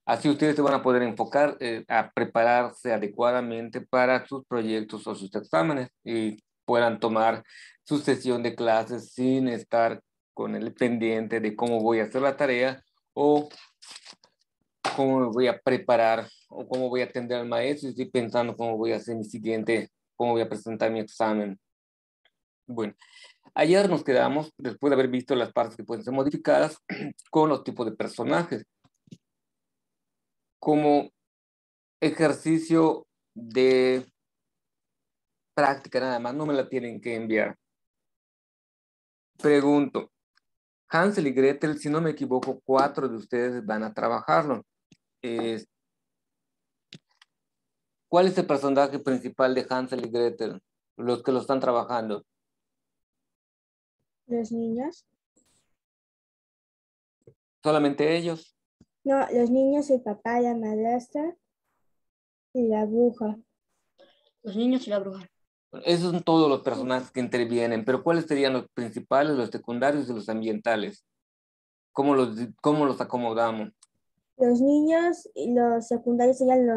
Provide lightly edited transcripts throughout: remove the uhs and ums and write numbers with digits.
Así ustedes se van a poder enfocar a prepararse adecuadamente para sus proyectos o sus exámenes y puedan tomar su sesión de clases sin estar con el pendiente de cómo voy a hacer la tarea o cómo me voy a preparar o cómo voy a atender al maestro y estoy pensando cómo voy a hacer mi siguiente, cómo voy a presentar mi examen. Bueno, ayer nos quedamos, después de haber visto las partes que pueden ser modificadas, con los tipos de personajes. Como ejercicio de práctica nada más, no me la tienen que enviar. Pregunto, Hansel y Gretel, si no me equivoco, 4 de ustedes van a trabajarlo. ¿Cuál es el personaje principal de Hansel y Gretel? Los que lo están trabajando. ¿Los niños? ¿Solamente ellos? No, los niños, el papá, la madrastra y la bruja. Los niños y la bruja. Esos son todos los personajes que intervienen, pero ¿cuáles serían los principales, los secundarios y los ambientales? ¿Cómo los acomodamos? Los niños y los secundarios serían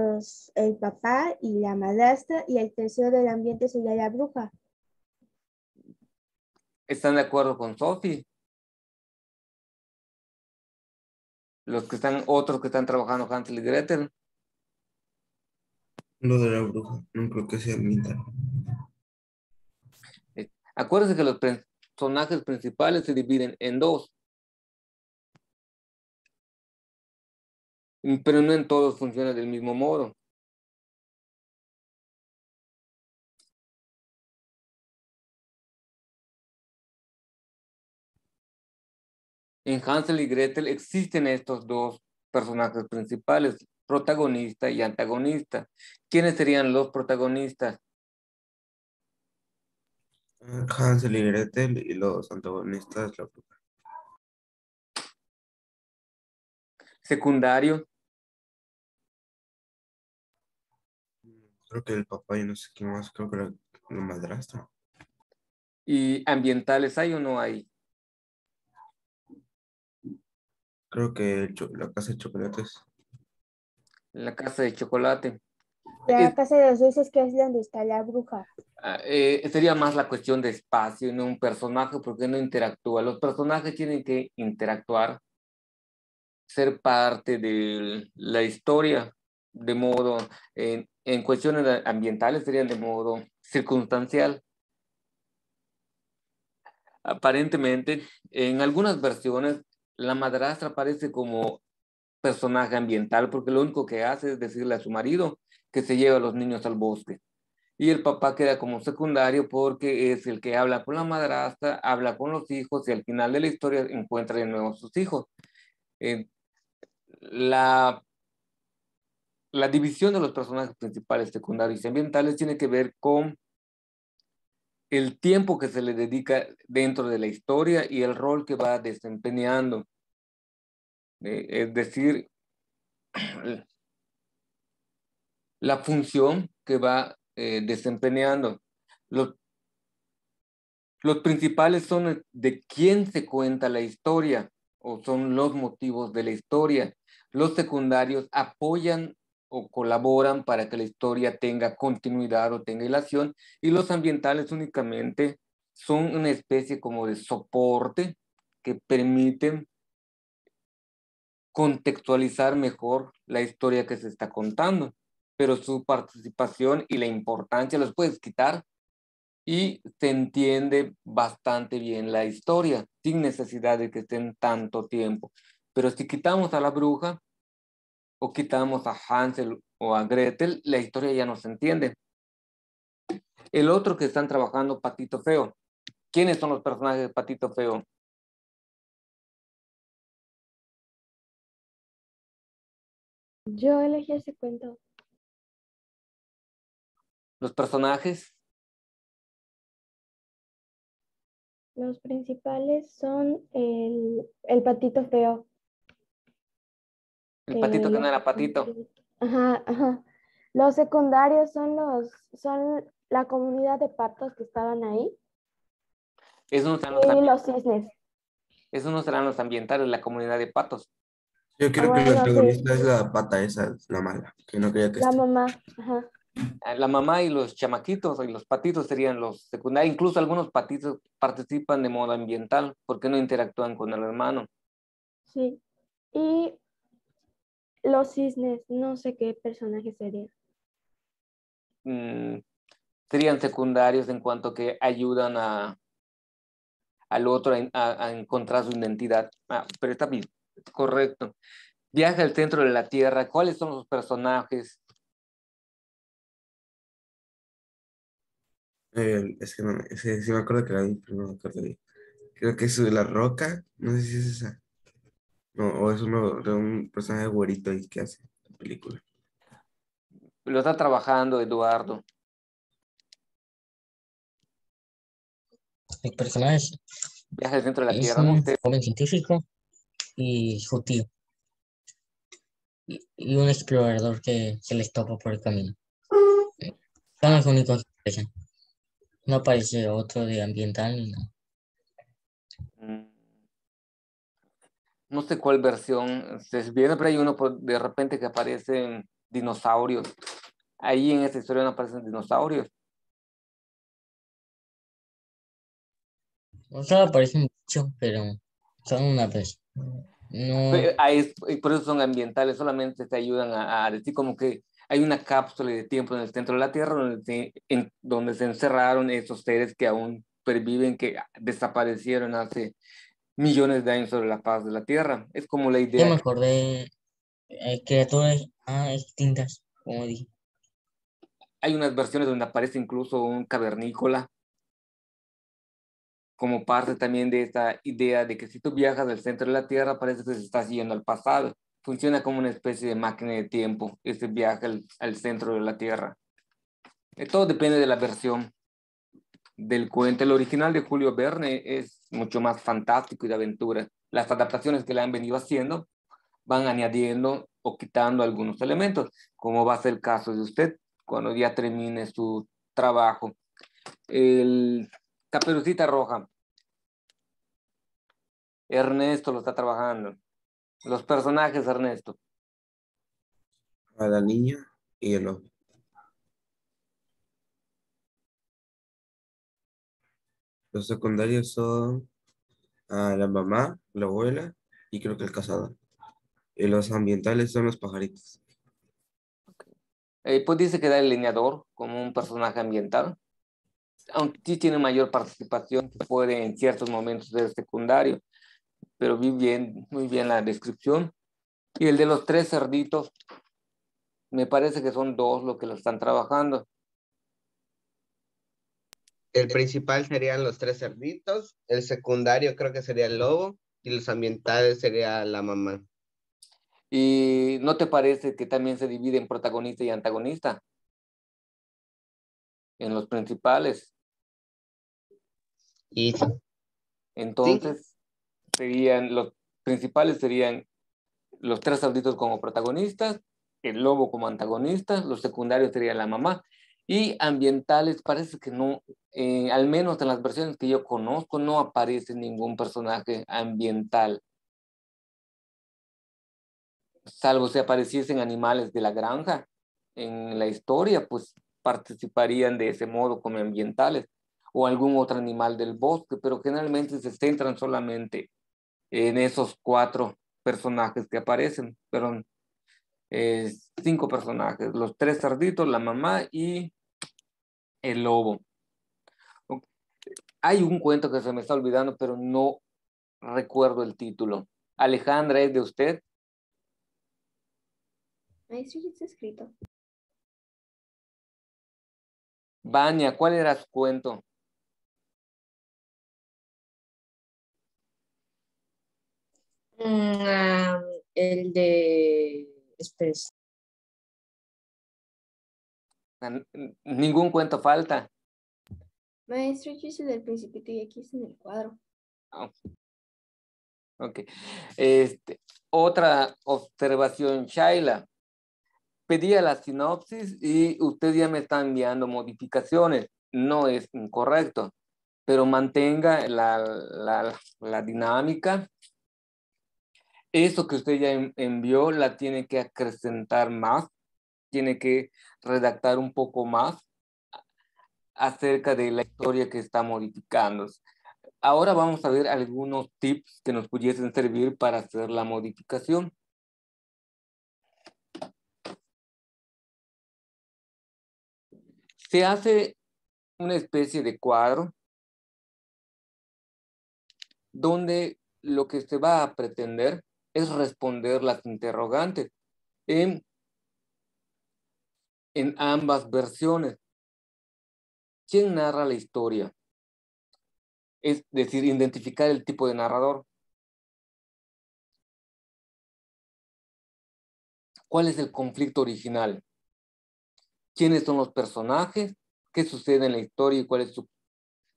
el papá y la madrastra y el tercero del ambiente sería la bruja. ¿Están de acuerdo con Sophie? Otros que están trabajando Hansel y Gretel. Lo de la bruja, no creo que sea militar. Acuérdense que los personajes principales se dividen en 2, pero no en todos funciona del mismo modo. En Hansel y Gretel existen estos 2 personajes principales, protagonista y antagonista. ¿Quiénes serían los protagonistas? Hansel y Gretel y los antagonistas, la bruja. Secundario. Creo que el papá y no sé quién más, creo que la madrastra. ¿Y ambientales hay o no hay? Creo que la casa de chocolates. La casa de chocolate. La casa de los dulces, que es donde está la bruja. Sería más la cuestión de espacio y no un personaje, porque no interactúa. Los personajes tienen que interactuar, ser parte de la historia, de modo, en cuestiones ambientales serían de modo circunstancial. Aparentemente, en algunas versiones, la madrastra aparece como personaje ambiental, porque lo único que hace es decirle a su marido que se lleva a los niños al bosque. Y el papá queda como secundario porque es el que habla con la madrastra, habla con los hijos y al final de la historia encuentra de nuevo a sus hijos. Eh, la, la división de los personajes principales, secundarios y ambientales tiene que ver con el tiempo que se le dedica dentro de la historia y el rol que va desempeñando. Es decir, la función que va desempeñando. Los, los principales son de quién se cuenta la historia o son los motivos de la historia. Los secundarios apoyan o colaboran para que la historia tenga continuidad o tenga hilación y los ambientales únicamente son una especie como de soporte que permiten contextualizar mejor la historia que se está contando, pero su participación y la importancia los puedes quitar y se entiende bastante bien la historia sin necesidad de que estén tanto tiempo. Pero si quitamos a la bruja o quitamos a Hansel o a Gretel, la historia ya no se entiende. El otro que están trabajando, Patito Feo. ¿Quiénes son los personajes de Patito Feo? Yo elegí ese cuento. Los personajes. Los principales son el patito feo. El patito que no Los era patito. secundarios. Ajá, ajá. Los secundarios son la comunidad de patos que estaban ahí Esos no serán y los cisnes. esos no serán los ambientales, la comunidad de patos. Yo creo que el Bueno, sí, antagonista es la pata esa, la mala, que no quería que la esté. mamá. Ajá. La mamá y los chamaquitos y los patitos serían los secundarios. Incluso algunos patitos participan de modo ambiental porque no interactúan con el hermano. Sí. Y los cisnes, no sé qué personaje sería. Mm, serían secundarios en cuanto que ayudan al otro a encontrar su identidad. Pero está bien, correcto. Viaja al centro de la Tierra. ¿Cuáles son los personajes? Es que no, sí me acuerdo que la vi, pero no me acuerdo bien. Creo que es de La Roca, no sé si es esa. No, o es uno de un personaje güerito ahí que hace la película. Lo está trabajando Eduardo. El personaje Viaja al centro de la es Tierra, ¿no? un Usted, joven científico y su tío, y un explorador que se les topa por el camino. Son los únicos que aparecen. No aparece otro de ambiental ni nada. mm, no sé cuál versión se viene, pero hay uno de repente que aparecen dinosaurios. Ahí en esta historia no aparecen dinosaurios. No solo aparece un bicho, pero son una vez. No, Y por eso son ambientales, solamente te ayudan a decir como que hay una cápsula de tiempo en el centro de la Tierra donde se encerraron esos seres que aún perviven, que desaparecieron hace millones de años sobre la faz de la Tierra. Es como la ya idea me que acordé, criaturas extintas, como dije. hay unas versiones donde aparece incluso un cavernícola como parte también de esta idea de que si tú viajas del centro de la Tierra, parece que se estás yendo al pasado. Funciona como una especie de máquina de tiempo, este viaje al centro de la Tierra. Todo depende de la versión del cuento. El original de Julio Verne es mucho más fantástico y de aventura. Las adaptaciones que le han venido haciendo van añadiendo o quitando algunos elementos, como va a ser el caso de usted cuando ya termine su trabajo. El Caperucita Roja, Ernesto lo está trabajando. Los personajes, Ernesto. A la niña y el otro. Los secundarios son a la mamá, la abuela y creo que el cazador. Y los ambientales son los pajaritos. Pues dice que da el leñador como un personaje ambiental, aunque sí tiene mayor participación, puede en ciertos momentos ser secundario, pero muy bien la descripción. Y el de los tres cerditos, me parece que son dos los que lo están trabajando. El principal serían los tres cerditos, el secundario creo que sería el lobo y los ambientales sería la mamá. ¿Y no te parece que también se divide en protagonista y antagonista? En los principales. Y sí, Entonces, los principales serían los tres cerditos como protagonistas, el lobo como antagonista, los secundarios serían la mamá. Y ambientales, parece que no, al menos en las versiones que yo conozco, no aparece ningún personaje ambiental, salvo si apareciesen animales de la granja en la historia, pues participarían de ese modo como ambientales, o algún otro animal del bosque, pero generalmente se centran solamente en esos cuatro personajes que aparecen, pero cinco personajes, los tres cerditos, la mamá y el lobo. Hay un cuento que se me está olvidando, pero no recuerdo el título. Alejandra, ¿es de usted? Maestro, ya está escrito. Vania, ¿cuál era su cuento? El de... Espera. Ningún cuento falta. Maestro, yo hice el del Principito y aquí está en el cuadro. Oh, ok. Otra observación, Shaila. Pedía la sinopsis y usted ya me está enviando modificaciones. No es incorrecto, pero mantenga la dinámica Eso que usted ya envió la tiene que acrecentar más, tiene que redactar un poco más acerca de la historia que está modificando. Ahora vamos a ver algunos tips que nos pudiesen servir para hacer la modificación. Se hace una especie de cuadro donde lo que se va a pretender es responder las interrogantes en ambas versiones. ¿Quién narra la historia? Es decir, identificar el tipo de narrador. ¿Cuál es el conflicto original? ¿Quiénes son los personajes? ¿Qué sucede en la historia y cuál es su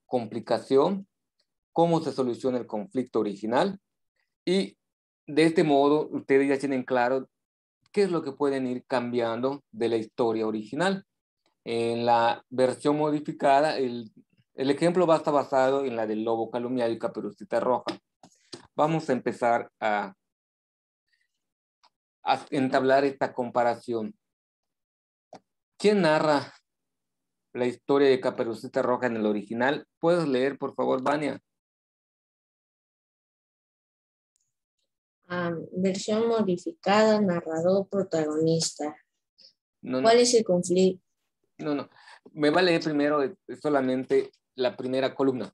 complicación? ¿Cómo se soluciona el conflicto original? Y de este modo, ustedes ya tienen claro qué es lo que pueden ir cambiando de la historia original. En la versión modificada, el ejemplo va a estar basado en la del lobo calumniado y Caperucita Roja. Vamos a empezar a entablar esta comparación. ¿Quién narra la historia de Caperucita Roja en el original? ¿Puedes leer, por favor, Vania? Versión modificada, narrador, protagonista. No, ¿Cuál es el conflicto? no. Me va a leer primero solamente la primera columna.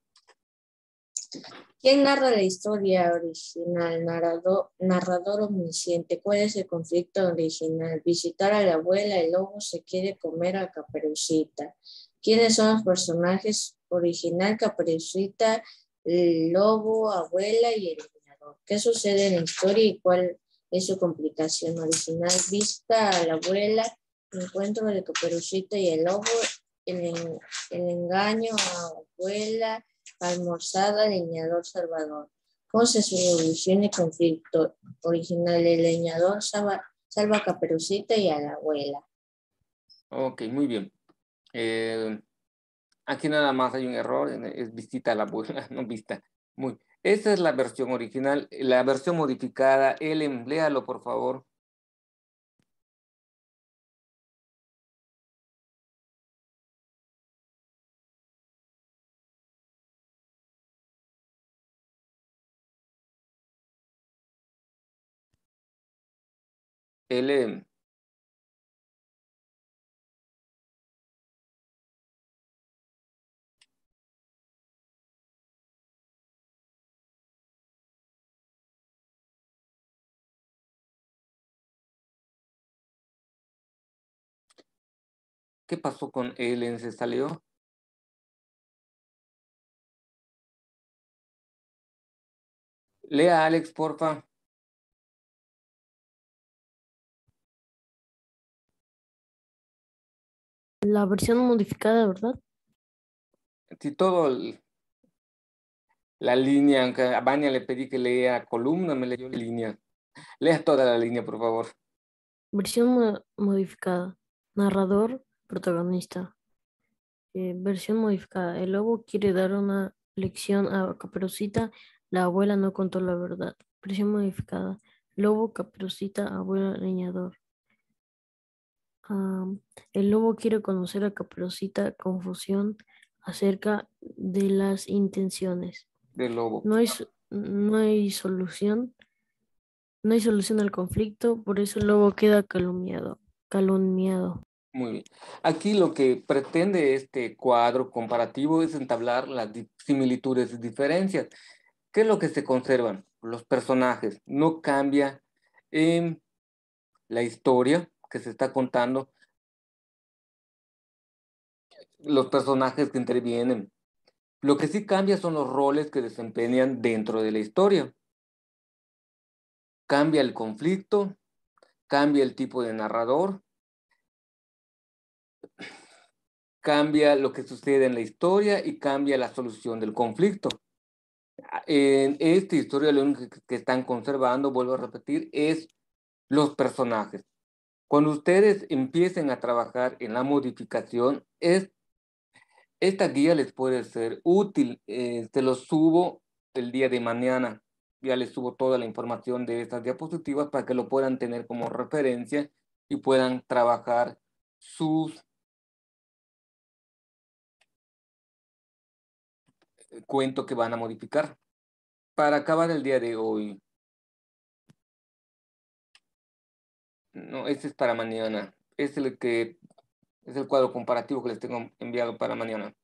¿Quién narra la historia original? Narrador omnisciente. ¿Cuál es el conflicto original? Visitar a la abuela, el lobo se quiere comer a Caperucita. ¿Quiénes son los personajes? Original, Caperucita, el lobo, abuela y el leñador. ¿Qué sucede en la historia y cuál es su complicación? Original, visita a la abuela, encuentro de Caperucita y el lobo, el engaño a abuela, almorzada, leñador, salvador. ¿Cómo se soluciona el conflicto? Original, el leñador salva a Caperucita y a la abuela. Ok, muy bien. Aquí nada más hay un error, es visita a la abuela, no vista. Esta es la versión original. La versión modificada, Ellen, léalo, por favor. Ellen. ¿Qué pasó con Ellen? ¿Se salió? Lea, Alex, porfa. La versión modificada, ¿verdad? Si la línea, aunque a Vania le pedí que lea columna, me leyó la línea. Lea toda la línea, por favor. Versión modificada. Narrador, protagonista. Versión modificada. El lobo quiere dar una lección a Caperucita. La abuela no contó la verdad. Versión modificada. Lobo, Caperucita, abuela, leñador. El lobo quiere conocer a Caperucita. Confusión acerca de las intenciones. Del lobo. No hay solución. No hay solución al conflicto, por eso el lobo queda calumniado. Muy bien. Aquí lo que pretende este cuadro comparativo es entablar las similitudes y diferencias. ¿Qué es lo que se conservan? Los personajes. No cambia la historia que se está contando. Los personajes que intervienen. Lo que sí cambia son los roles que desempeñan dentro de la historia. Cambia el conflicto, cambia el tipo de narrador, cambia lo que sucede en la historia y cambia la solución del conflicto. En esta historia lo único que están conservando, vuelvo a repetir, es los personajes. Cuando ustedes empiecen a trabajar en la modificación, esta guía les puede ser útil. Te lo subo el día de mañana. Ya les subo toda la información de estas diapositivas para que lo puedan tener como referencia y puedan trabajar sus cuentos que van a modificar. Para acabar el día de hoy, no, este es para mañana. Es el cuadro comparativo que les tengo enviado para mañana.